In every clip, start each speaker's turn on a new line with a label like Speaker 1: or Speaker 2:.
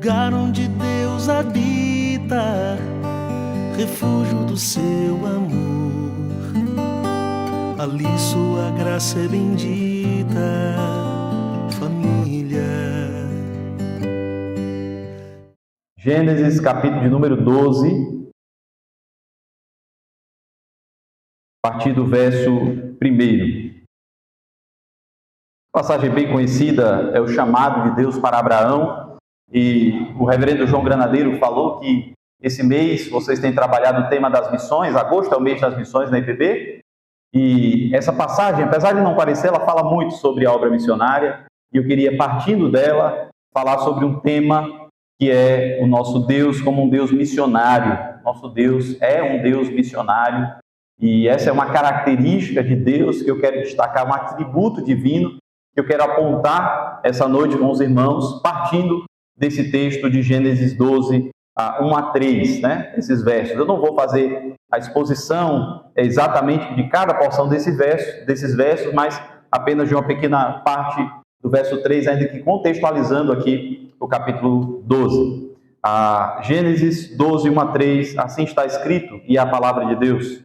Speaker 1: lugar onde Deus habita, refúgio do seu amor. Ali sua graça é bendita, família.
Speaker 2: Gênesis, capítulo de número 12, a partir do verso 1. Passagem bem conhecida é o chamado de Deus para Abraão, e o reverendo João Granadeiro falou que esse mês vocês têm trabalhado o tema das missões. Agosto é o mês das missões na IPB, e essa passagem, apesar de não parecer, ela fala muito sobre a obra missionária, e eu queria, partindo dela, falar sobre um tema que é o nosso Deus como um Deus missionário. Nosso Deus é um Deus missionário, e essa é uma característica de Deus que eu quero destacar, um atributo divino que eu quero apontar essa noite com os irmãos, partindo desse texto de Gênesis 12, 1 a 3, né? Esses versos. Eu não vou fazer a exposição exatamente de cada porção desses versos, mas apenas de uma pequena parte do verso 3, ainda que contextualizando aqui o capítulo 12. Gênesis 12, 1 a 3, assim está escrito, e é a palavra de Deus.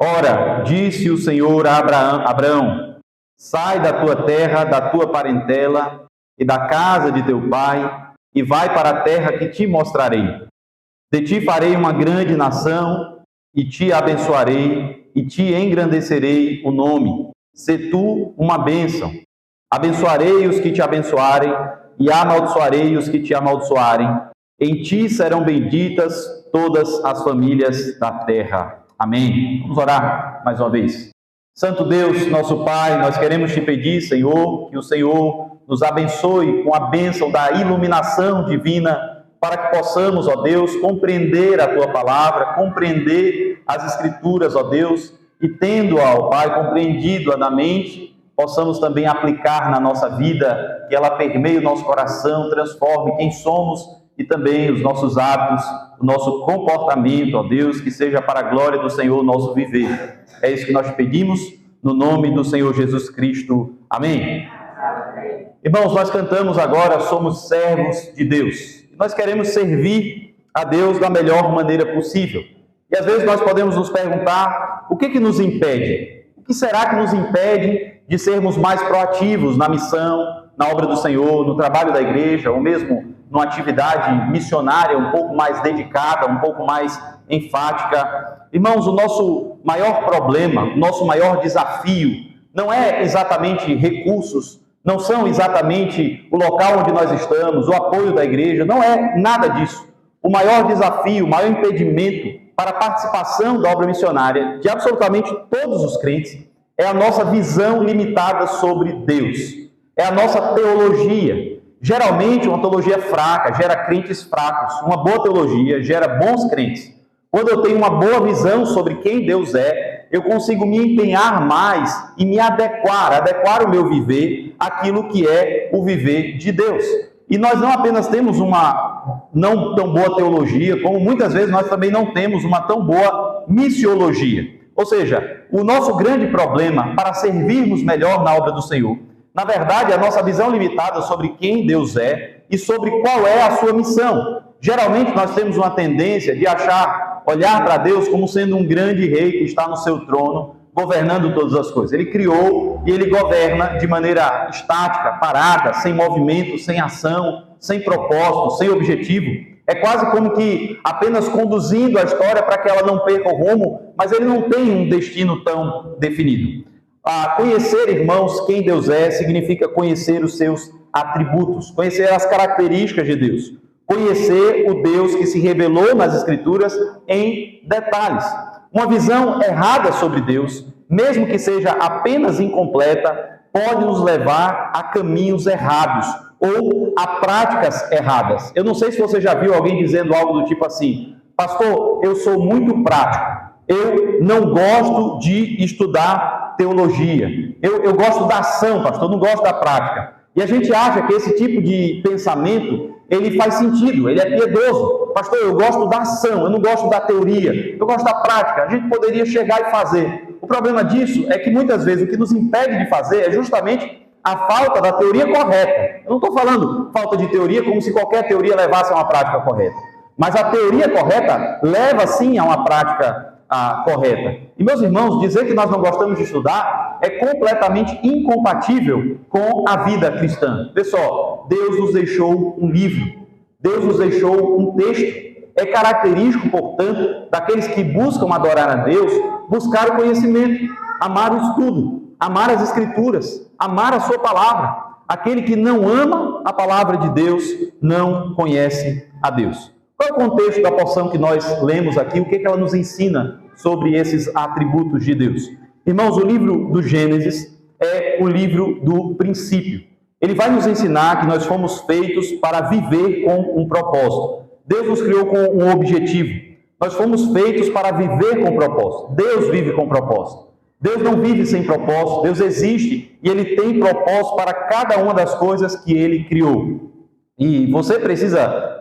Speaker 2: Ora, disse o Senhor a Abraão, sai da tua terra, da tua parentela e da casa de teu pai, e vai para a terra que te mostrarei. De ti farei uma grande nação, e te abençoarei, e te engrandecerei o nome. Sê tu uma bênção. Abençoarei os que te abençoarem, e amaldiçoarei os que te amaldiçoarem. Em ti serão benditas todas as famílias da terra. Amém. Vamos orar mais uma vez. Santo Deus, nosso Pai, nós queremos te pedir, Senhor, que o Senhor nos abençoe com a bênção da iluminação divina, para que possamos, ó Deus, compreender a Tua palavra, compreender as Escrituras, ó Deus, e tendo, ó Pai, compreendido-a na mente, possamos também aplicar na nossa vida, que ela permeie o nosso coração, transforme quem somos e também os nossos hábitos, o nosso comportamento, ó Deus, que seja para a glória do Senhor o nosso viver. É isso que nós pedimos, no nome do Senhor Jesus Cristo. Amém. Amém. Irmãos, nós cantamos agora, somos servos de Deus. Nós queremos servir a Deus da melhor maneira possível. E às vezes nós podemos nos perguntar, o que nos impede? O que será que nos impede de sermos mais proativos na missão, na obra do Senhor, no trabalho da igreja, ou mesmo numa atividade missionária um pouco mais dedicada, um pouco mais enfática? Irmãos, o nosso maior problema, o nosso maior desafio, não é exatamente recursos, não são exatamente o local onde nós estamos, o apoio da igreja, não é nada disso. O maior desafio, o maior impedimento para a participação da obra missionária de absolutamente todos os crentes é a nossa visão limitada sobre Deus, é a nossa teologia. Geralmente, uma teologia fraca gera crentes fracos, uma boa teologia gera bons crentes. Quando eu tenho uma boa visão sobre quem Deus é, eu consigo me empenhar mais e me adequar o meu viver àquilo que é o viver de Deus. E nós não apenas temos uma não tão boa teologia, como muitas vezes nós também não temos uma tão boa missiologia. Ou seja, o nosso grande problema para servirmos melhor na obra do Senhor, na verdade, é a nossa visão limitada sobre quem Deus é e sobre qual é a sua missão. Geralmente nós temos uma tendência de olhar para Deus como sendo um grande rei que está no seu trono, governando todas as coisas. Ele criou e ele governa de maneira estática, parada, sem movimento, sem ação, sem propósito, sem objetivo. É quase como que apenas conduzindo a história para que ela não perca o rumo, mas ele não tem um destino tão definido. Conhecer, irmãos, quem Deus é, significa conhecer os seus atributos, conhecer as características de Deus, conhecer o Deus que se revelou nas Escrituras em detalhes. Uma visão errada sobre Deus, mesmo que seja apenas incompleta, pode nos levar a caminhos errados ou a práticas erradas. Eu não sei se você já viu alguém dizendo algo do tipo assim: pastor, eu sou muito prático, eu não gosto de estudar teologia, eu gosto da ação, pastor, não gosto da prática. E a gente acha que esse tipo de pensamento, ele faz sentido, ele é piedoso. Pastor, eu gosto da ação, eu não gosto da teoria, eu gosto da prática. A gente poderia chegar e fazer. O problema disso é que muitas vezes o que nos impede de fazer é justamente a falta da teoria correta. Eu não estou falando falta de teoria como se qualquer teoria levasse a uma prática correta. Mas a teoria correta leva sim a uma prática correta. E meus irmãos, dizer que nós não gostamos de estudar é completamente incompatível com a vida cristã. Vê só, Deus nos deixou um livro, Deus nos deixou um texto. É característico, portanto, daqueles que buscam adorar a Deus, buscar o conhecimento, amar o estudo, amar as Escrituras, amar a sua palavra. Aquele que não ama a palavra de Deus não conhece a Deus. Qual é o contexto da porção que nós lemos aqui? O que ela nos ensina sobre esses atributos de Deus? Irmãos, o livro do Gênesis é o livro do princípio. Ele vai nos ensinar que nós fomos feitos para viver com um propósito. Deus nos criou com um objetivo. Nós fomos feitos para viver com propósito. Deus vive com propósito. Deus não vive sem propósito. Deus existe e Ele tem propósito para cada uma das coisas que Ele criou. E você precisa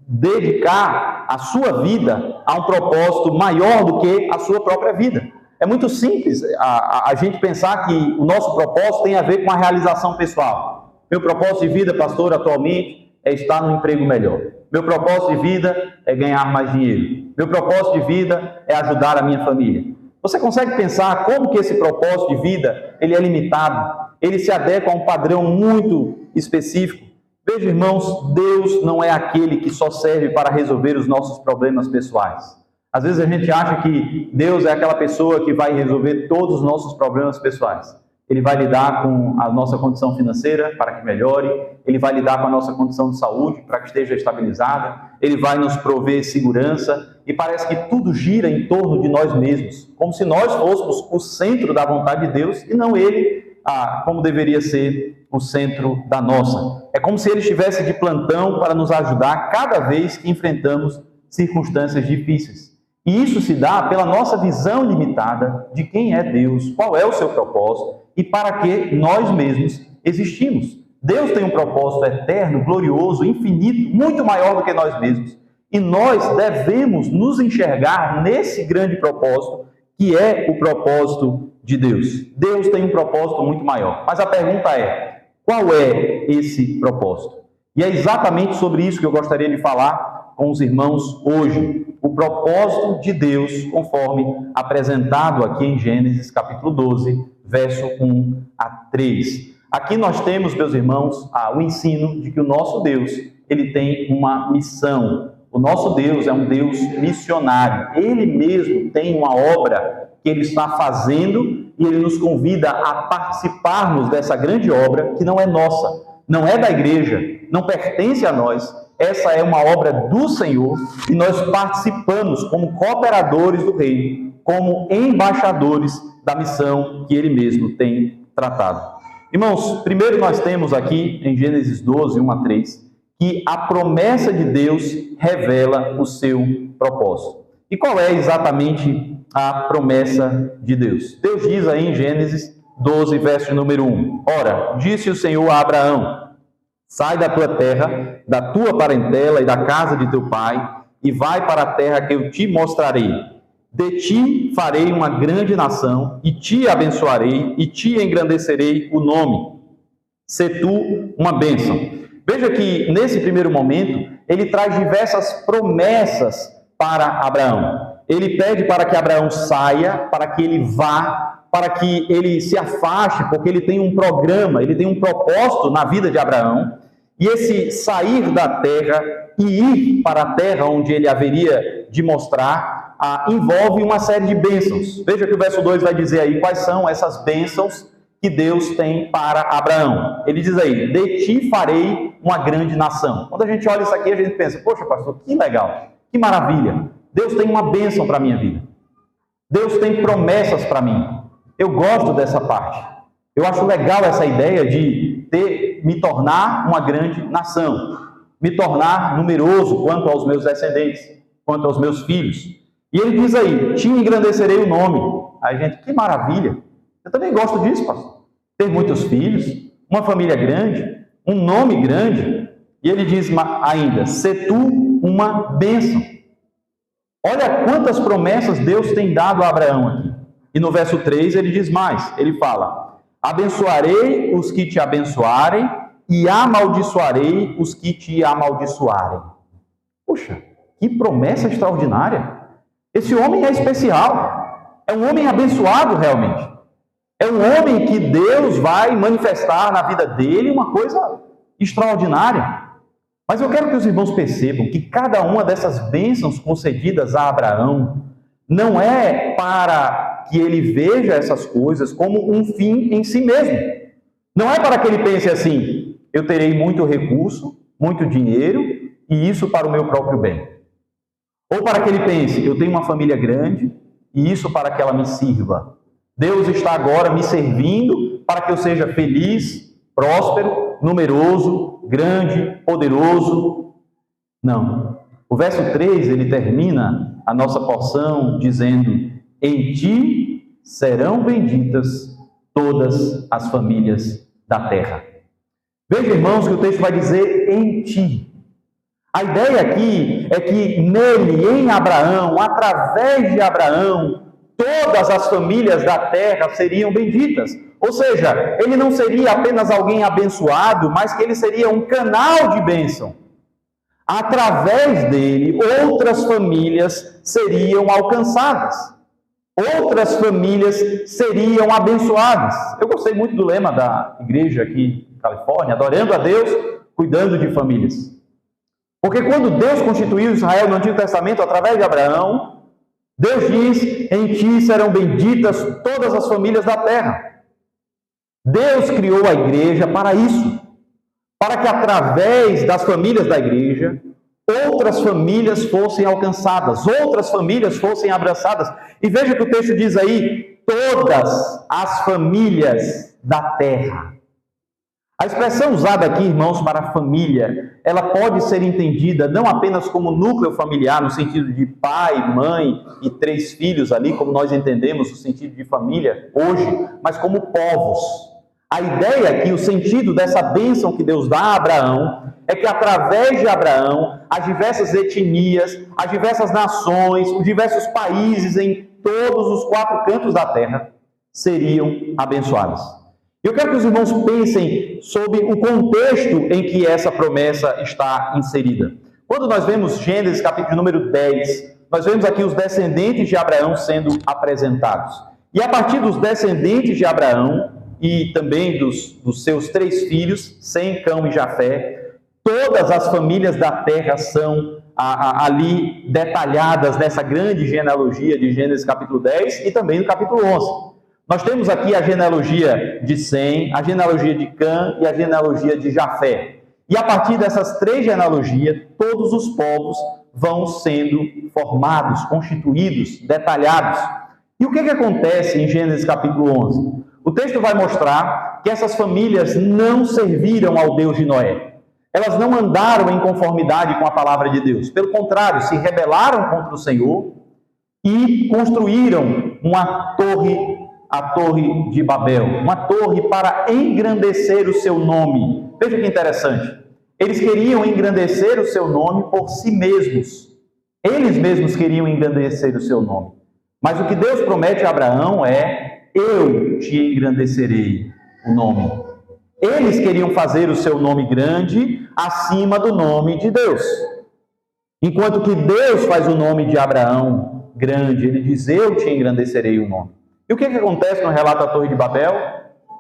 Speaker 2: dedicar a sua vida a um propósito maior do que a sua própria vida. É muito simples a gente pensar que o nosso propósito tem a ver com a realização pessoal. Meu propósito de vida, pastor, atualmente é estar num emprego melhor. Meu propósito de vida é ganhar mais dinheiro. Meu propósito de vida é ajudar a minha família. Você consegue pensar como que esse propósito de vida ele é limitado? Ele se adequa a um padrão muito específico. Veja, irmãos, Deus não é aquele que só serve para resolver os nossos problemas pessoais. Às vezes a gente acha que Deus é aquela pessoa que vai resolver todos os nossos problemas pessoais. Ele vai lidar com a nossa condição financeira para que melhore, Ele vai lidar com a nossa condição de saúde para que esteja estabilizada, Ele vai nos prover segurança, e parece que tudo gira em torno de nós mesmos, como se nós fôssemos o centro da vontade de Deus e não Ele, como deveria ser o centro da nossa. É como se Ele estivesse de plantão para nos ajudar cada vez que enfrentamos circunstâncias difíceis. E isso se dá pela nossa visão limitada de quem é Deus, qual é o seu propósito e para que nós mesmos existimos. Deus tem um propósito eterno, glorioso, infinito, muito maior do que nós mesmos. E nós devemos nos enxergar nesse grande propósito, que é o propósito de Deus. Deus tem um propósito muito maior. Mas a pergunta é, qual é esse propósito? E é exatamente sobre isso que eu gostaria de falar com os irmãos hoje. O propósito de Deus, conforme apresentado aqui em Gênesis capítulo 12, verso 1 a 3. Aqui nós temos, meus irmãos, o ensino de que o nosso Deus, ele tem uma missão. O nosso Deus é um Deus missionário. Ele mesmo tem uma obra que Ele está fazendo e Ele nos convida a participarmos dessa grande obra que não é nossa, não é da igreja, não pertence a nós. Essa é uma obra do Senhor e nós participamos como cooperadores do reino, como embaixadores da missão que Ele mesmo tem tratado. Irmãos, primeiro nós temos aqui em Gênesis 12, 1 a 3, que a promessa de Deus revela o seu propósito. E qual é exatamente a promessa de Deus? Deus diz aí em Gênesis 12, verso número 1. Ora, disse o Senhor a Abraão, sai da tua terra, da tua parentela e da casa de teu pai, e vai para a terra que eu te mostrarei. De ti farei uma grande nação, e te abençoarei, e te engrandecerei o nome. Sê tu uma bênção. Veja que, nesse primeiro momento, ele traz diversas promessas para Abraão. Ele pede para que Abraão saia, para que ele vá, para que ele se afaste, porque ele tem um programa, ele tem um propósito na vida de Abraão. E esse sair da terra e ir para a terra onde ele haveria de mostrar, envolve uma série de bênçãos. Veja que o verso 2 vai dizer aí quais são essas bênçãos que Deus tem para Abraão. Ele diz aí, de ti farei uma grande nação. Quando a gente olha isso aqui, a gente pensa, poxa pastor, que legal, que maravilha. Deus tem uma bênção para a minha vida. Deus tem promessas para mim. Eu gosto dessa parte. Eu acho legal essa ideia de me tornar uma grande nação. Me tornar numeroso quanto aos meus descendentes, quanto aos meus filhos. E ele diz aí, te engrandecerei o nome. Aí gente, que maravilha. Eu também gosto disso, pastor. Ter muitos filhos, uma família grande, um nome grande. E ele diz ainda, sê tu uma bênção. Olha quantas promessas Deus tem dado a Abraão aqui. E no verso 3 ele diz mais, ele fala, Abençoarei os que te abençoarem e amaldiçoarei os que te amaldiçoarem. Puxa, que promessa extraordinária! Esse homem é especial, é um homem abençoado realmente. É um homem que Deus vai manifestar na vida dele uma coisa extraordinária. Mas eu quero que os irmãos percebam que cada uma dessas bênçãos concedidas a Abraão não é para que ele veja essas coisas como um fim em si mesmo. Não é para que ele pense assim: eu terei muito recurso, muito dinheiro, e isso para o meu próprio bem. Ou para que ele pense: eu tenho uma família grande, e isso para que ela me sirva. Deus está agora me servindo para que eu seja feliz, próspero, numeroso, grande, poderoso. Não. O verso 3, ele termina a nossa porção dizendo: em ti serão benditas todas as famílias da terra. Veja, irmãos, que o texto vai dizer em ti. A ideia aqui é que nele, em Abraão, através de Abraão, todas as famílias da terra seriam benditas. Ou seja, ele não seria apenas alguém abençoado, mas que ele seria um canal de bênção. Através dele, outras famílias seriam alcançadas. Outras famílias seriam abençoadas. Eu gostei muito do lema da igreja aqui em Califórnia: adorando a Deus, cuidando de famílias. Porque quando Deus constituiu Israel no Antigo Testamento através de Abraão, Deus diz: em ti serão benditas todas as famílias da terra. Deus criou a igreja para isso, para que através das famílias da igreja, outras famílias fossem alcançadas, outras famílias fossem abraçadas. E veja que o texto diz aí: todas as famílias da terra. A expressão usada aqui, irmãos, para família, ela pode ser entendida não apenas como núcleo familiar, no sentido de pai, mãe e 3 filhos ali, como nós entendemos o sentido de família hoje, mas como povos. A ideia aqui, o sentido dessa bênção que Deus dá a Abraão, é que através de Abraão, as diversas etnias, as diversas nações, os diversos países em todos os 4 cantos da terra seriam abençoados. Eu quero que os irmãos pensem sobre o contexto em que essa promessa está inserida. Quando nós vemos Gênesis capítulo número 10, nós vemos aqui os descendentes de Abraão sendo apresentados. E a partir dos descendentes de Abraão e também dos seus 3 filhos, Sem, Cão e Jafé, todas as famílias da terra são ali detalhadas nessa grande genealogia de Gênesis capítulo 10 e também no capítulo 11. Nós temos aqui a genealogia de Sem, a genealogia de Cã e a genealogia de Jafé. E a partir dessas 3 genealogias, todos os povos vão sendo formados, constituídos, detalhados. E o que acontece em Gênesis capítulo 11? O texto vai mostrar que essas famílias não serviram ao Deus de Noé. Elas não andaram em conformidade com a palavra de Deus. Pelo contrário, se rebelaram contra o Senhor e construíram a Torre de Babel, uma torre para engrandecer o seu nome. Veja que interessante. Eles queriam engrandecer o seu nome por si mesmos. Eles mesmos queriam engrandecer o seu nome. Mas o que Deus promete a Abraão é: eu te engrandecerei o nome. Eles queriam fazer o seu nome grande acima do nome de Deus. Enquanto que Deus faz o nome de Abraão grande, ele diz: eu te engrandecerei o nome. E o que acontece no relato da Torre de Babel?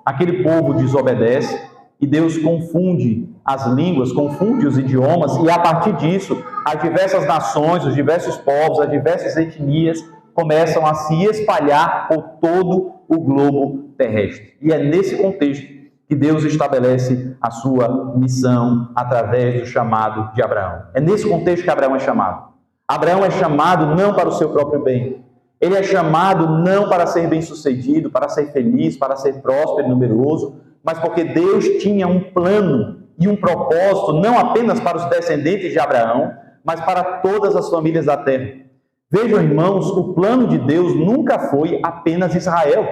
Speaker 2: Aquele povo desobedece e Deus confunde as línguas, confunde os idiomas, e a partir disso, as diversas nações, os diversos povos, as diversas etnias começam a se espalhar por todo o globo terrestre. E é nesse contexto que Deus estabelece a sua missão através do chamado de Abraão. É nesse contexto que Abraão é chamado. Abraão é chamado não para o seu próprio bem. Ele é chamado não para ser bem-sucedido, para ser feliz, para ser próspero e numeroso, mas porque Deus tinha um plano e um propósito não apenas para os descendentes de Abraão, mas para todas as famílias da terra. Vejam, irmãos, o plano de Deus nunca foi apenas Israel.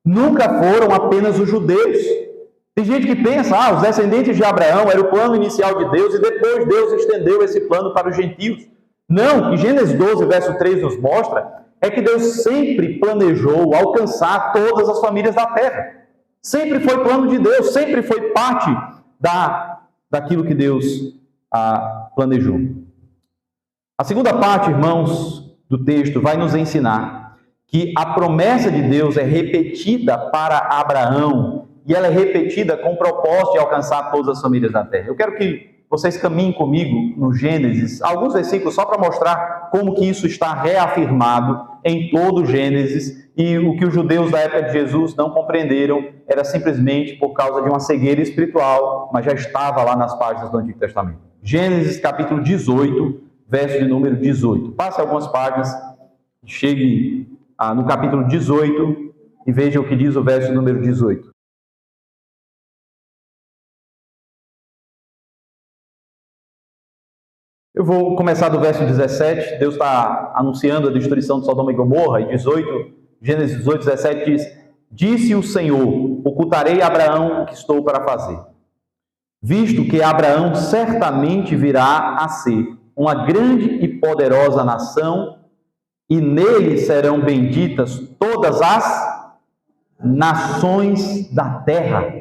Speaker 2: Nunca foram apenas os judeus. Tem gente que pensa: os descendentes de Abraão era o plano inicial de Deus e depois Deus estendeu esse plano para os gentios. Não, o que Gênesis 12, verso 3 nos mostra é que Deus sempre planejou alcançar todas as famílias da terra. Sempre foi plano de Deus, sempre foi parte daquilo que Deus planejou. A segunda parte, irmãos, do texto vai nos ensinar que a promessa de Deus é repetida para Abraão e ela é repetida com o propósito de alcançar todas as famílias da terra. Eu quero que vocês caminhem comigo no Gênesis, alguns versículos só para mostrar como que isso está reafirmado em todo o Gênesis, e o que os judeus da época de Jesus não compreenderam era simplesmente por causa de uma cegueira espiritual, mas já estava lá nas páginas do Antigo Testamento. Gênesis capítulo 18, verso de número 18. Passe algumas páginas, chegue no capítulo 18 e veja o que diz o verso número 18. Eu vou começar do verso 17, Deus está anunciando a destruição de Sodoma e Gomorra, e Gênesis 18, 17 diz: Disse o Senhor, ocultarei a Abraão o que estou para fazer, visto que Abraão certamente virá a ser uma grande e poderosa nação, e nele serão benditas todas as nações da terra.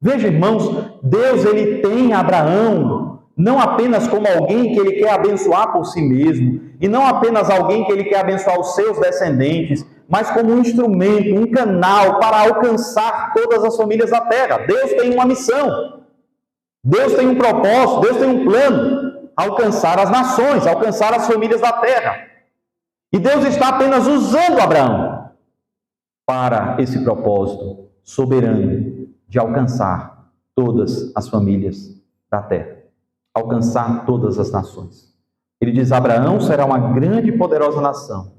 Speaker 2: Veja, irmãos, Deus ele tem Abraão não apenas como alguém que ele quer abençoar por si mesmo, e não apenas alguém que ele quer abençoar os seus descendentes, mas como um instrumento, um canal para alcançar todas as famílias da terra. Deus tem uma missão, Deus tem um propósito, Deus tem um plano: alcançar as nações, alcançar as famílias da terra. E Deus está apenas usando Abraão para esse propósito soberano de alcançar todas as famílias da terra, alcançar todas as nações. Ele diz: Abraão será uma grande e poderosa nação,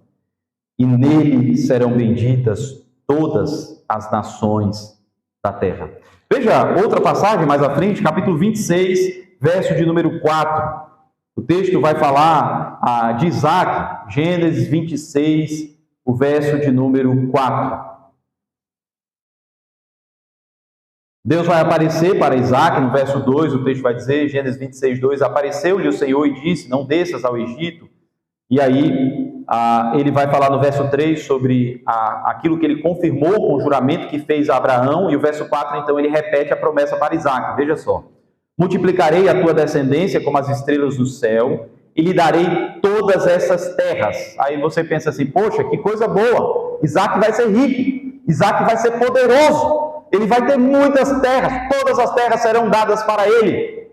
Speaker 2: e nele serão benditas todas as nações da terra. Veja outra passagem mais à frente, capítulo 26, verso de número 4. O texto vai falar de Isaac, Gênesis 26, o verso de número 4. Deus vai aparecer para Isaac, no verso 2, o texto vai dizer, Gênesis 26, 2, apareceu-lhe o Senhor e disse, não desças ao Egito. E aí, ele vai falar no verso 3 sobre aquilo que ele confirmou com o juramento que fez a Abraão, e o verso 4, então, ele repete a promessa para Isaac. Veja só: multiplicarei a tua descendência como as estrelas do céu, e lhe darei todas essas terras. Aí você pensa assim, poxa, que coisa boa, Isaac vai ser rico, Isaac vai ser poderoso, ele vai ter muitas terras, todas as terras serão dadas para ele.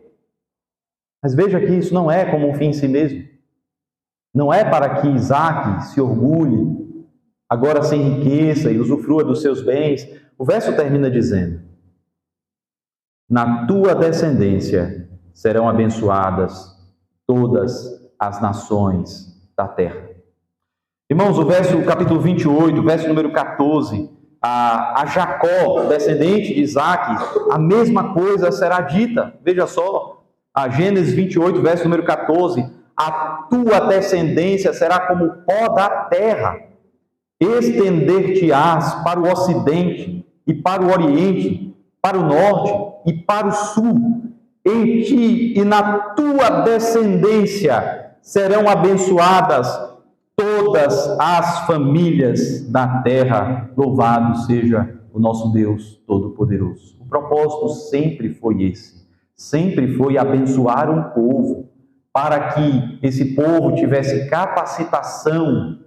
Speaker 2: Mas veja que isso não é como um fim em si mesmo. Não é para que Isaac se orgulhe, agora sem riqueza, e usufrua dos seus bens. O verso termina dizendo: na tua descendência serão abençoadas todas as nações da terra. Irmãos, o capítulo 28, verso número 14, a Jacó, descendente de Isaac, a mesma coisa será dita. Veja só, a Gênesis 28, verso número 14, a tua descendência será como o pó da terra, estender-te-ás para o ocidente e para o oriente, para o norte e para o sul. Em ti e na tua descendência serão abençoadas todas as famílias da terra. Louvado seja o nosso Deus Todo-Poderoso. O propósito sempre foi esse, sempre foi abençoar um povo, para que esse povo tivesse capacitação,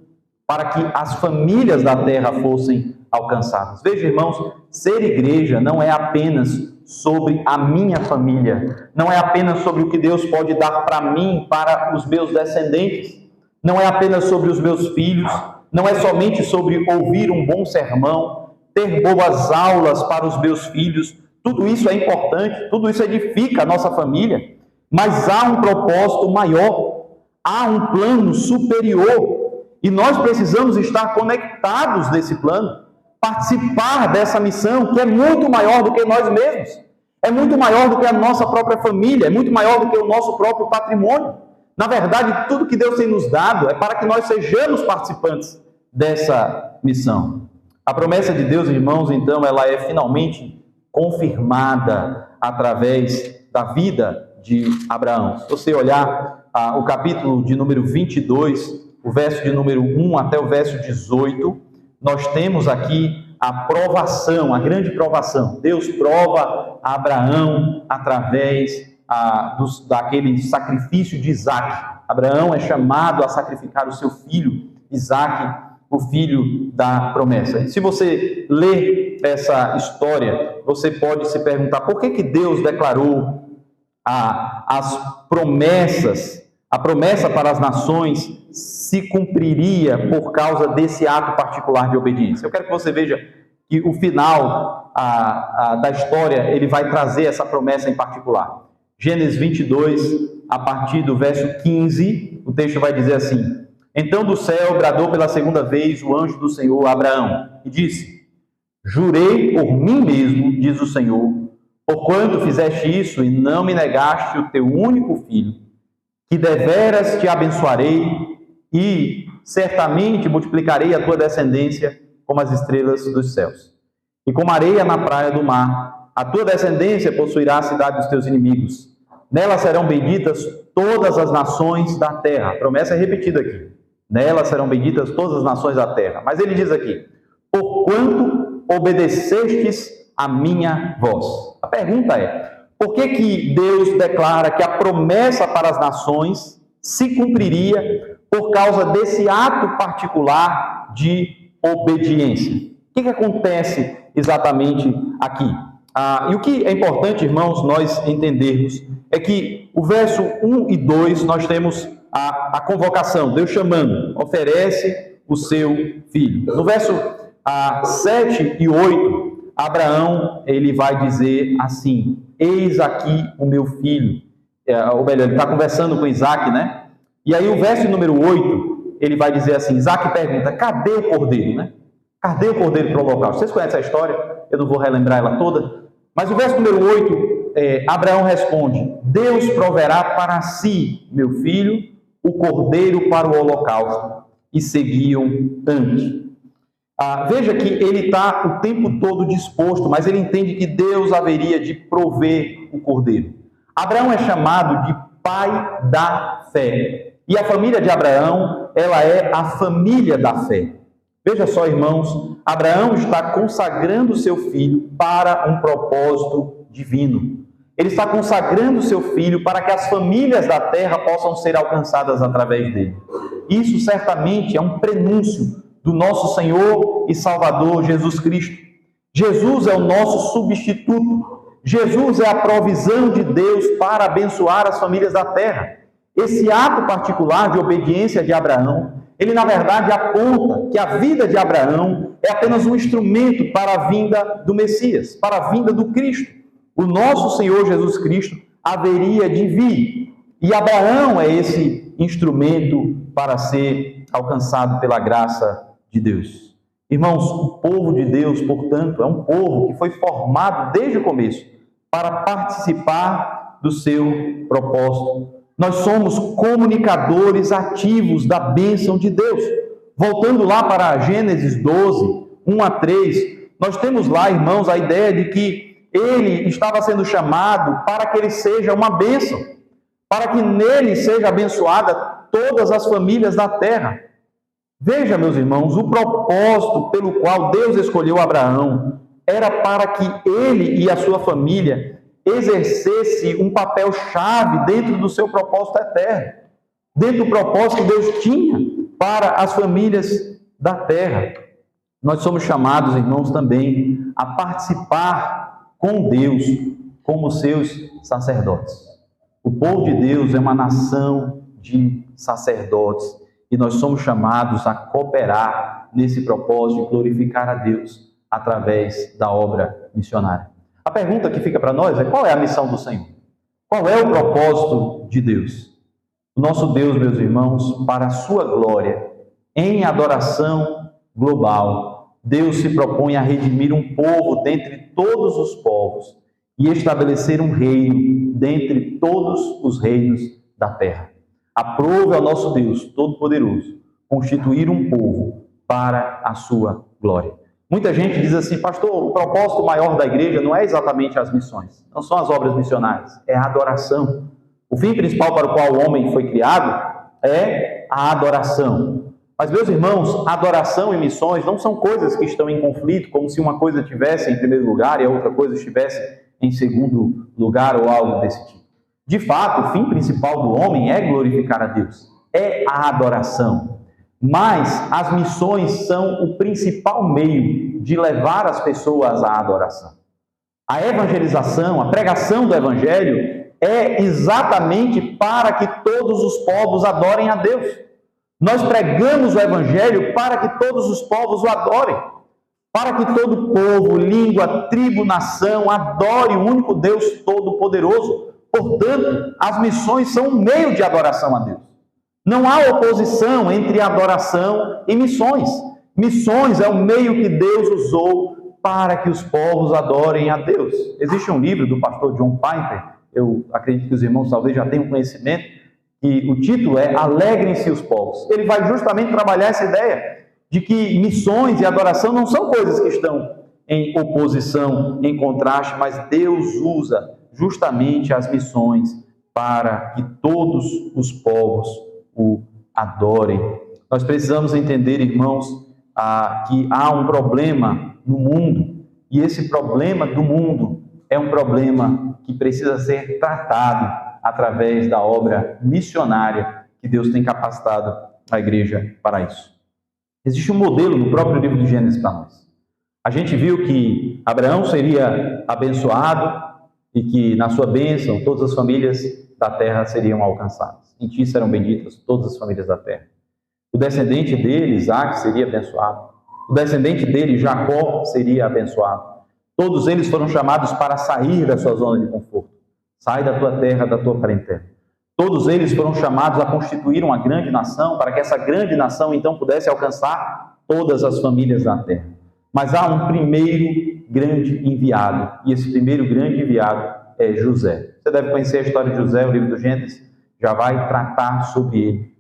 Speaker 2: para que as famílias da terra fossem alcançadas. Veja, irmãos, ser igreja não é apenas sobre a minha família, não é apenas sobre o que Deus pode dar para mim, para os meus descendentes, não é apenas sobre os meus filhos, não é somente sobre ouvir um bom sermão, ter boas aulas para os meus filhos. Tudo isso é importante, tudo isso edifica a nossa família, mas há um propósito maior, há um plano superior, e nós precisamos estar conectados nesse plano, participar dessa missão que é muito maior do que nós mesmos, é muito maior do que a nossa própria família, é muito maior do que o nosso próprio patrimônio. Na verdade, tudo que Deus tem nos dado é para que nós sejamos participantes dessa missão. A promessa de Deus, irmãos, então, ela é finalmente confirmada através da vida de Abraão. Se você olhar o capítulo de número 22, o verso de número 1 até o verso 18, nós temos aqui a provação, a grande provação. Deus prova a Abraão através daquele sacrifício de Isaac. Abraão é chamado a sacrificar o seu filho, Isaac, o filho da promessa. Se você lê essa história, você pode se perguntar por que Deus declarou as promessas, a promessa para as nações se cumpriria por causa desse ato particular de obediência. Eu quero que você veja que o final da história, ele vai trazer essa promessa em particular. Gênesis 22, a partir do verso 15, o texto vai dizer assim: então do céu bradou pela segunda vez o anjo do Senhor a Abraão e disse: jurei por mim mesmo, diz o Senhor, porquanto fizeste isso e não me negaste o teu único filho, que deveras te abençoarei e certamente multiplicarei a tua descendência como as estrelas dos céus e como a areia na praia do mar. A tua descendência possuirá a cidade dos teus inimigos. Nela serão benditas todas as nações da terra. A promessa é repetida aqui. Nela serão benditas todas as nações da terra. Mas ele diz aqui: porquanto obedecestes a minha voz. A pergunta é: por que Deus declara que a promessa para as nações se cumpriria por causa desse ato particular de obediência? O que acontece exatamente aqui? E o que é importante, irmãos, nós entendermos é que o verso 1 e 2 nós temos a convocação, Deus chamando: oferece o seu filho. No verso 7 e 8, Abraão ele vai dizer assim: eis aqui o meu filho. Ou melhor, ele está conversando com Isaac, né? E aí o verso número 8, ele vai dizer assim, Isaac pergunta: cadê o cordeiro, né? Cadê o cordeiro para o holocausto? Vocês conhecem a história? Eu não vou relembrar ela toda. Mas o verso número 8, Abraão responde: Deus proverá para si, meu filho, o cordeiro para o holocausto. E seguiam antes. Veja que ele está o tempo todo disposto, mas ele entende que Deus haveria de prover o cordeiro. Abraão é chamado de pai da fé. E a família de Abraão, ela é a família da fé. Veja só, irmãos, Abraão está consagrando seu filho para um propósito divino. Ele está consagrando seu filho para que as famílias da terra possam ser alcançadas através dele. Isso certamente é um prenúncio do nosso Senhor e Salvador Jesus Cristo. Jesus é o nosso substituto. Jesus é a provisão de Deus para abençoar as famílias da terra. Esse ato particular de obediência de Abraão, ele na verdade aponta que a vida de Abraão é apenas um instrumento para a vinda do Messias, para a vinda do Cristo. O nosso Senhor Jesus Cristo haveria de vir. E Abraão é esse instrumento para ser alcançado pela graça de Deus. Irmãos, o povo de Deus, portanto, é um povo que foi formado desde o começo para participar do seu propósito. Nós somos comunicadores ativos da bênção de Deus. Voltando lá para Gênesis 12, 1 a 3, nós temos lá, irmãos, a ideia de que ele estava sendo chamado para que ele seja uma bênção, para que nele seja abençoada todas as famílias da terra. Veja, meus irmãos, o propósito pelo qual Deus escolheu Abraão era para que ele e a sua família exercesse um papel-chave dentro do seu propósito eterno, dentro do propósito que Deus tinha para as famílias da terra. Nós somos chamados, irmãos, também a participar com Deus como seus sacerdotes. O povo de Deus é uma nação de sacerdotes e nós somos chamados a cooperar nesse propósito de glorificar a Deus através da obra missionária. A pergunta que fica para nós é: qual é a missão do Senhor? Qual é o propósito de Deus? O nosso Deus, meus irmãos, para a sua glória, em adoração global, Deus se propõe a redimir um povo dentre todos os povos e estabelecer um reino dentre todos os reinos da terra. Aprove ao nosso Deus Todo-Poderoso constituir um povo para a sua glória. Muita gente diz assim: pastor, o propósito maior da igreja não é exatamente as missões, não são as obras missionárias, é a adoração. O fim principal para o qual o homem foi criado é a adoração. Mas, meus irmãos, adoração e missões não são coisas que estão em conflito, como se uma coisa estivesse em primeiro lugar e a outra coisa estivesse em segundo lugar ou algo desse tipo. De fato, o fim principal do homem é glorificar a Deus, é a adoração. Mas as missões são o principal meio de levar as pessoas à adoração. A evangelização, a pregação do evangelho é exatamente para que todos os povos adorem a Deus. Nós pregamos o evangelho para que todos os povos o adorem, para que todo povo, língua, tribo, nação adore o único Deus Todo-Poderoso. Portanto, as missões são um meio de adoração a Deus. Não há oposição entre adoração e missões. Missões é o meio que Deus usou para que os povos adorem a Deus. Existe um livro do pastor John Piper, eu acredito que os irmãos talvez já tenham conhecimento, e o título é Alegrem-se os povos. Ele vai justamente trabalhar essa ideia de que missões e adoração não são coisas que estão em oposição, em contraste, mas Deus usa justamente as missões para que todos os povos o adorem. Nós precisamos entender, irmãos, que há um problema no mundo, e esse problema do mundo é um problema que precisa ser tratado através da obra missionária que Deus tem capacitado a igreja para isso. Existe um modelo no próprio livro de Gênesis para nós. A gente viu que Abraão seria abençoado e que na sua bênção todas as famílias da terra seriam alcançadas. Em ti serão benditas todas as famílias da terra. O descendente dele, Isaac, seria abençoado. O descendente dele, Jacó, seria abençoado. Todos eles foram chamados para sair da sua zona de conforto. Sai da tua terra, da tua parentela. Todos eles foram chamados a constituir uma grande nação, para que essa grande nação então pudesse alcançar todas as famílias da terra. Mas há um primeiro grande enviado, e esse primeiro grande enviado é José. Você deve conhecer a história de José, o livro do Gênesis já vai tratar sobre ele.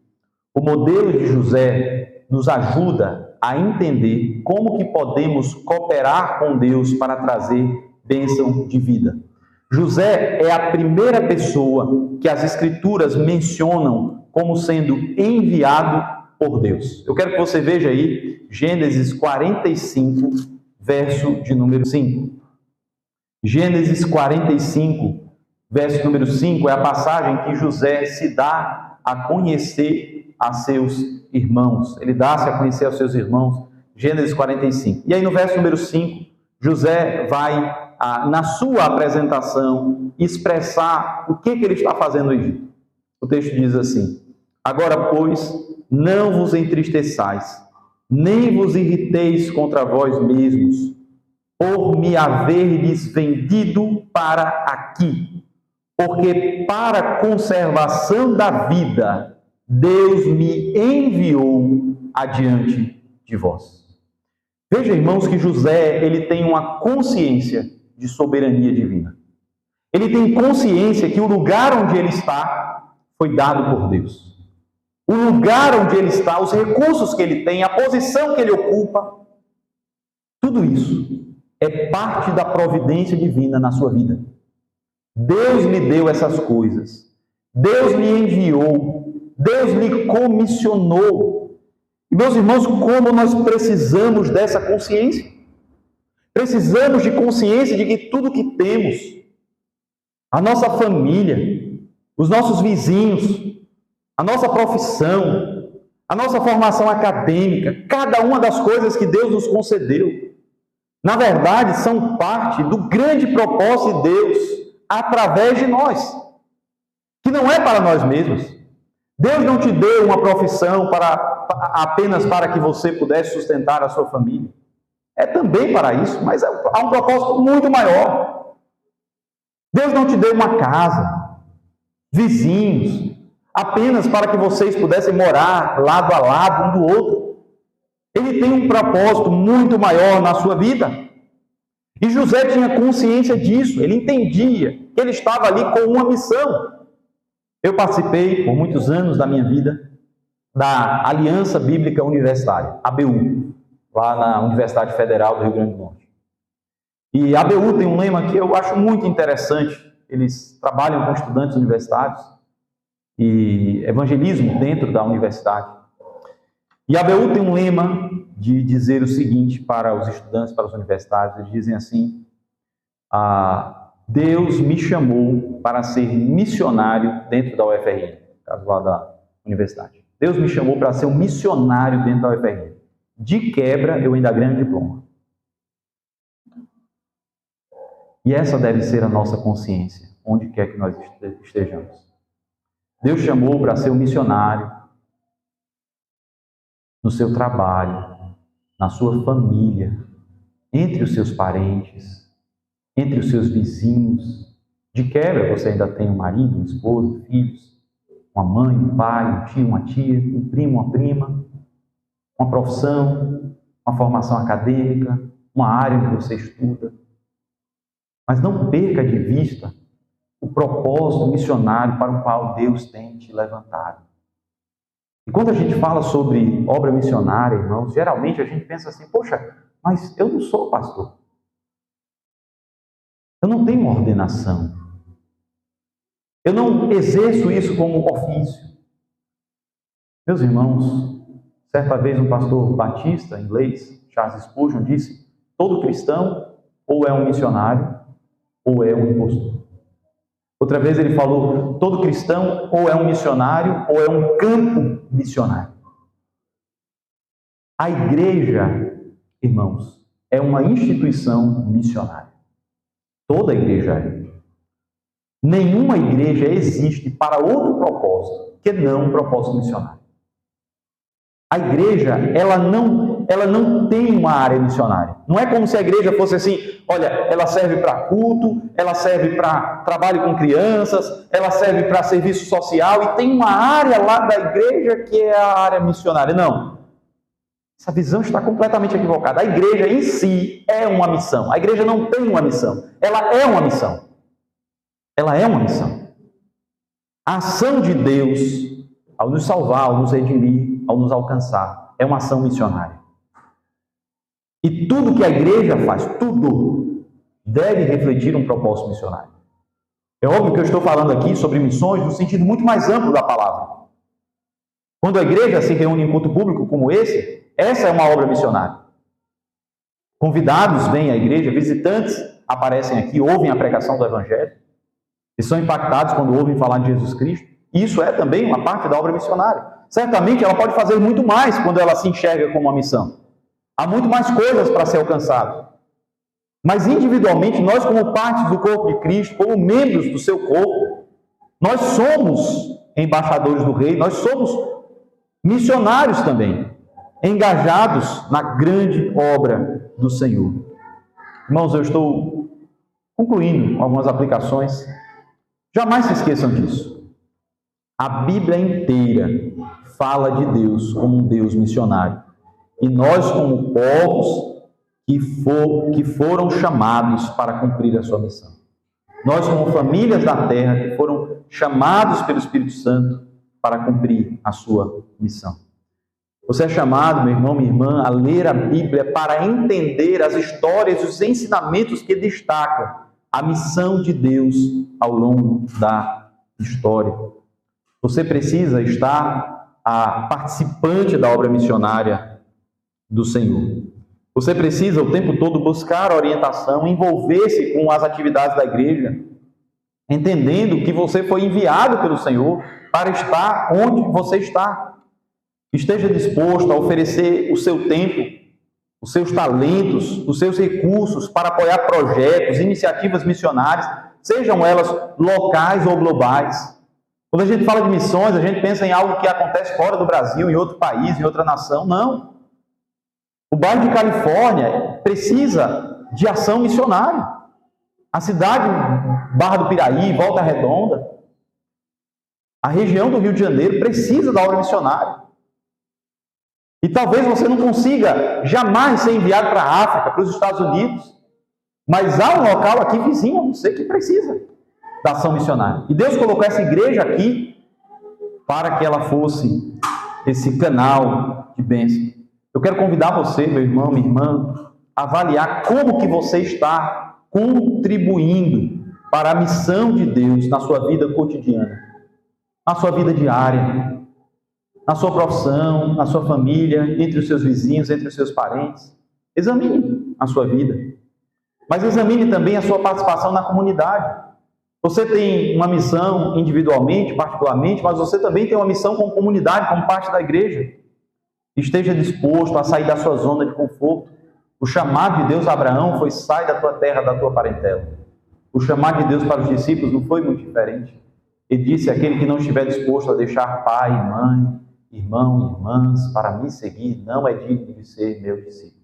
Speaker 2: O modelo de José nos ajuda a entender como que podemos cooperar com Deus para trazer bênção de vida. José é a primeira pessoa que as Escrituras mencionam como sendo enviado por Deus. Eu quero que você veja aí Gênesis 45, verso de número 5. Gênesis 45, verso número 5, é a passagem que José se dá a conhecer a seus irmãos. Ele dá-se a conhecer aos seus irmãos. Gênesis 45. E aí no verso número 5, José vai na sua apresentação, expressar o que ele está fazendo no Egito. O texto diz assim: agora, pois, não vos entristeçais, nem vos irriteis contra vós mesmos, por me haverdes vendido para aqui, porque para a conservação da vida, Deus me enviou adiante de vós. Veja, irmãos, que José, ele tem uma consciência de soberania divina. Ele tem consciência que o lugar onde ele está foi dado por Deus. O lugar onde ele está, os recursos que ele tem, a posição que ele ocupa, tudo isso é parte da providência divina na sua vida. Deus lhe deu essas coisas. Deus lhe enviou. Deus lhe comissionou. E, meus irmãos, como nós precisamos dessa consciência? Precisamos de consciência de que tudo que temos, a nossa família, os nossos vizinhos, a nossa profissão, a nossa formação acadêmica, cada uma das coisas que Deus nos concedeu, na verdade, são parte do grande propósito de Deus através de nós, que não é para nós mesmos. Deus não te deu uma profissão apenas para que você pudesse sustentar a sua família. É também para isso, mas há um propósito muito maior. Deus não te deu uma casa, vizinhos, apenas para que vocês pudessem morar lado a lado um do outro. Ele tem um propósito muito maior na sua vida. E José tinha consciência disso, ele entendia que ele estava ali com uma missão. Eu participei por muitos anos da minha vida da Aliança Bíblica Universitária, ABU, lá na Universidade Federal do Rio Grande do Norte. E a ABU tem um lema que eu acho muito interessante. Eles trabalham com estudantes universitários e evangelismo dentro da universidade. E a ABU tem um lema de dizer o seguinte para os estudantes, para os universitários. Eles dizem assim: Deus me chamou para ser missionário dentro da UFRN, caso lá da universidade. Deus me chamou para ser um missionário dentro da UFRN. De quebra, eu ainda ganho diploma. E essa deve ser a nossa consciência, onde quer que nós estejamos. Deus chamou para ser um missionário no seu trabalho, na sua família, entre os seus parentes, entre os seus vizinhos. De quebra, você ainda tem um marido, um esposo, filhos, uma mãe, um pai, um tio, uma tia, um primo, uma prima, uma profissão, uma formação acadêmica, uma área onde você estuda. Mas não perca de vista o propósito missionário para o qual Deus tem te levantado. E quando a gente fala sobre obra missionária, irmãos, geralmente a gente pensa assim: poxa, mas eu não sou pastor. Eu não tenho uma ordenação. Eu não exerço isso como ofício. Meus irmãos, certa vez um pastor batista inglês, Charles Spurgeon, disse: todo cristão ou é um missionário ou é um impostor. Outra vez ele falou: todo cristão ou é um missionário ou é um campo missionário. A igreja, irmãos, é uma instituição missionária. Toda igreja é. Nenhuma igreja existe para outro propósito que não um propósito missionário. A igreja, ela não tem uma área missionária. Não é como se a igreja fosse assim: olha, ela serve para culto, ela serve para trabalho com crianças, ela serve para serviço social e tem uma área lá da igreja que é a área missionária. Não. Essa visão está completamente equivocada. A igreja em si é uma missão. A igreja não tem uma missão. Ela é uma missão. Ela é uma missão. A ação de Deus, ao nos salvar, ao nos redimir, ao nos alcançar, é uma ação missionária. E tudo que a igreja faz, tudo, deve refletir um propósito missionário. É óbvio que eu estou falando aqui sobre missões no sentido muito mais amplo da palavra. Quando a igreja se reúne em culto público como esse, essa é uma obra missionária. Convidados vêm à igreja, visitantes aparecem aqui, ouvem a pregação do Evangelho e são impactados quando ouvem falar de Jesus Cristo. Isso é também uma parte da obra missionária. Certamente ela pode fazer muito mais quando ela se enxerga como uma missão. Há muito mais coisas para ser alcançado. Mas individualmente, nós como parte do corpo de Cristo, como membros do seu corpo, nós somos embaixadores do Rei, nós somos missionários também, engajados na grande obra do Senhor. Irmãos, eu estou concluindo algumas aplicações. Jamais se esqueçam disso. A Bíblia inteira fala de Deus como um Deus missionário. E nós, como povos que foram chamados para cumprir a sua missão. Nós, como famílias da terra, que foram chamados pelo Espírito Santo para cumprir a sua missão. Você é chamado, meu irmão, minha irmã, a ler a Bíblia para entender as histórias e os ensinamentos que destacam a missão de Deus ao longo da história. Você precisa estar participante da obra missionária do Senhor. Você precisa o tempo todo buscar orientação, envolver-se com as atividades da igreja, entendendo que você foi enviado pelo Senhor para estar onde você está. Esteja disposto a oferecer o seu tempo, os seus talentos, os seus recursos para apoiar projetos, iniciativas missionárias, sejam elas locais ou globais. Quando a gente fala de missões, a gente pensa em algo que acontece fora do Brasil, em outro país, em outra nação. Não. O bairro de Califórnia precisa de ação missionária. A cidade Barra do Piraí, Volta Redonda, a região do Rio de Janeiro precisa da obra missionária. E talvez você não consiga jamais ser enviado para a África, para os Estados Unidos, mas há um local aqui vizinho a você que precisa da ação missionária. E Deus colocou essa igreja aqui para que ela fosse esse canal de bênção. Eu quero convidar você, meu irmão, minha irmã, a avaliar como que você está contribuindo para a missão de Deus na sua vida cotidiana, na sua vida diária, na sua profissão, na sua família, entre os seus vizinhos, entre os seus parentes. Examine a sua vida. Mas examine também a sua participação na comunidade. Você tem uma missão individualmente, particularmente, mas você também tem uma missão como comunidade, como parte da igreja. Esteja disposto a sair da sua zona de conforto. O chamado de Deus a Abraão foi: sai da tua terra, da tua parentela. O chamado de Deus para os discípulos não foi muito diferente. Ele disse: aquele que não estiver disposto a deixar pai, mãe, irmão e irmãs para me seguir, não é digno de ser meu discípulo.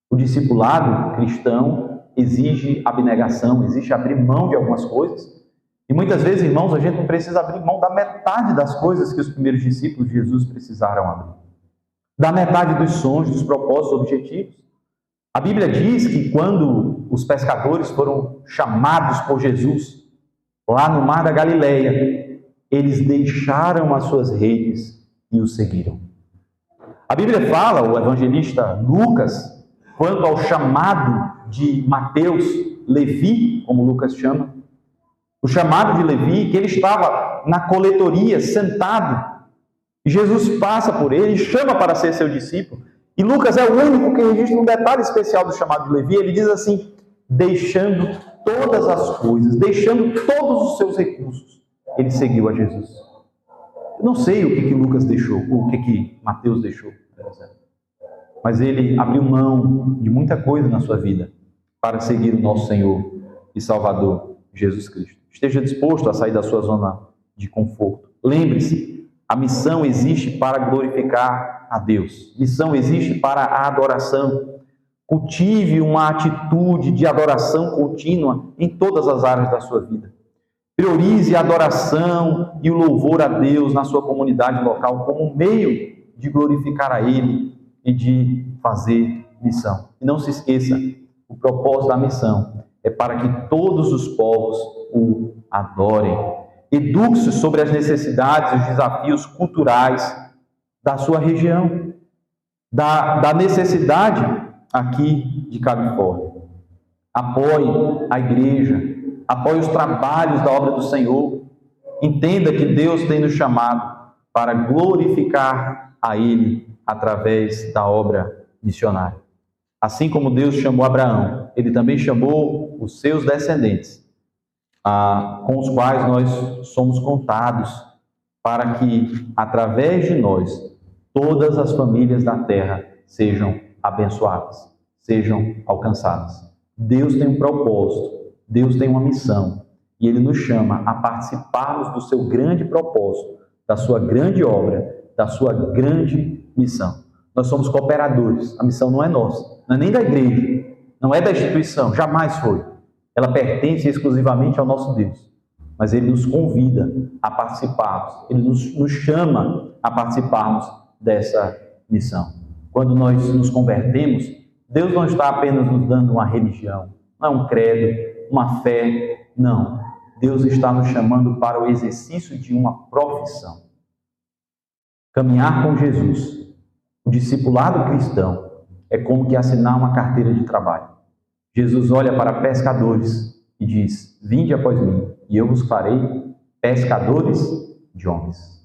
Speaker 2: O discipulado cristão exige abnegação, exige abrir mão de algumas coisas. E muitas vezes, irmãos, a gente não precisa abrir mão da metade das coisas que os primeiros discípulos de Jesus precisaram abrir. Da metade dos sonhos, dos propósitos, objetivos. A Bíblia diz que quando os pescadores foram chamados por Jesus, lá no mar da Galileia, eles deixaram as suas redes e o seguiram. A Bíblia fala, o evangelista Lucas, quanto ao chamado de Mateus, Levi, como Lucas chama, o chamado de Levi, que ele estava na coletoria, sentado, e Jesus passa por ele e chama para ser seu discípulo. E Lucas é o único que registra um detalhe especial do chamado de Levi. Ele diz assim: deixando todas as coisas, deixando todos os seus recursos, ele seguiu a Jesus. Eu não sei o que Lucas deixou, ou o que Mateus deixou, por exemplo. Mas ele abriu mão de muita coisa na sua vida para seguir o nosso Senhor e Salvador, Jesus Cristo. Esteja disposto a sair da sua zona de conforto. Lembre-se, a missão existe para glorificar a Deus. Missão existe para a adoração. Cultive uma atitude de adoração contínua em todas as áreas da sua vida. Priorize a adoração e o louvor a Deus na sua comunidade local como um meio de glorificar a Ele e de fazer missão. E não se esqueça, o propósito da missão é para que todos os povos o adorem. Eduque-se sobre as necessidades e os desafios culturais da sua região, da necessidade aqui de Califórnia. Apoie a igreja, apoie os trabalhos da obra do Senhor. Entenda que Deus tem nos chamado para glorificar a Ele através da obra missionária. Assim como Deus chamou Abraão, Ele também chamou os seus descendentes, com os quais nós somos contados, para que, através de nós, todas as famílias da terra sejam abençoadas, sejam alcançadas. Deus tem um propósito, Deus tem uma missão, e Ele nos chama a participarmos do seu grande propósito, da sua grande obra, da sua grande missão. Nós somos cooperadores, a missão não é nossa, não é nem da igreja, não é da instituição, jamais foi. Ela pertence exclusivamente ao nosso Deus. Mas Ele nos convida a participarmos, Ele nos chama a participarmos dessa missão. Quando nós nos convertemos, Deus não está apenas nos dando uma religião, não é um credo, uma fé, não. Deus está nos chamando para o exercício de uma profissão. Caminhar com Jesus, o discipulado cristão, é como que assinar uma carteira de trabalho. Jesus olha para pescadores e diz: vinde após mim, e eu vos farei pescadores de homens.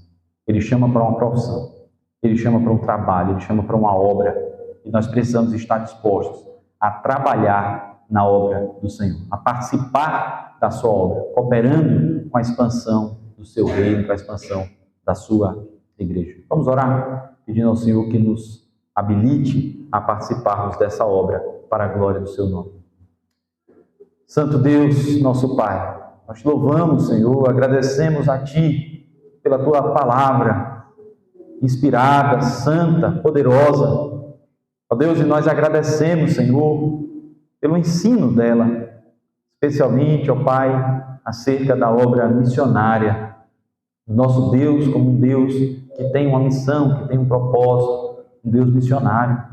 Speaker 2: Ele chama para uma profissão, Ele chama para um trabalho, Ele chama para uma obra, e nós precisamos estar dispostos a trabalhar na obra do Senhor, a participar da sua obra, cooperando com a expansão do seu reino, com a expansão da sua igreja. Vamos orar, pedindo ao Senhor que nos habilite a participarmos dessa obra para a glória do seu nome. Santo Deus, nosso Pai, nós te louvamos, Senhor, agradecemos a Ti pela Tua palavra inspirada, santa, poderosa. Ó Deus, e nós agradecemos, Senhor, pelo ensino dela, especialmente, ó Pai, acerca da obra missionária. Nosso Deus como um Deus que tem uma missão, que tem um propósito, um Deus missionário,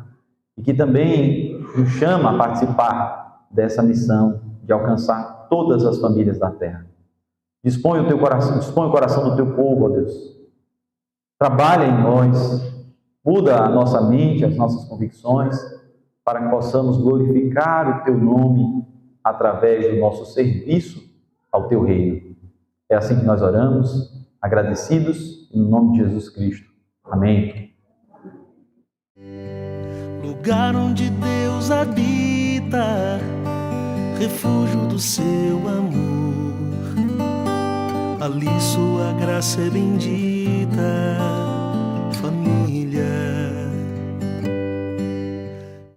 Speaker 2: e que também nos chama a participar dessa missão de alcançar todas as famílias da terra. Dispõe o coração do teu povo, ó Deus. Trabalha em nós, muda a nossa mente, as nossas convicções, para que possamos glorificar o teu nome através do nosso serviço ao teu reino. É assim que nós oramos, agradecidos, em nome de Jesus Cristo. Amém.
Speaker 1: Lugar onde Deus habita, refúgio do seu amor. Ali sua graça é bendita.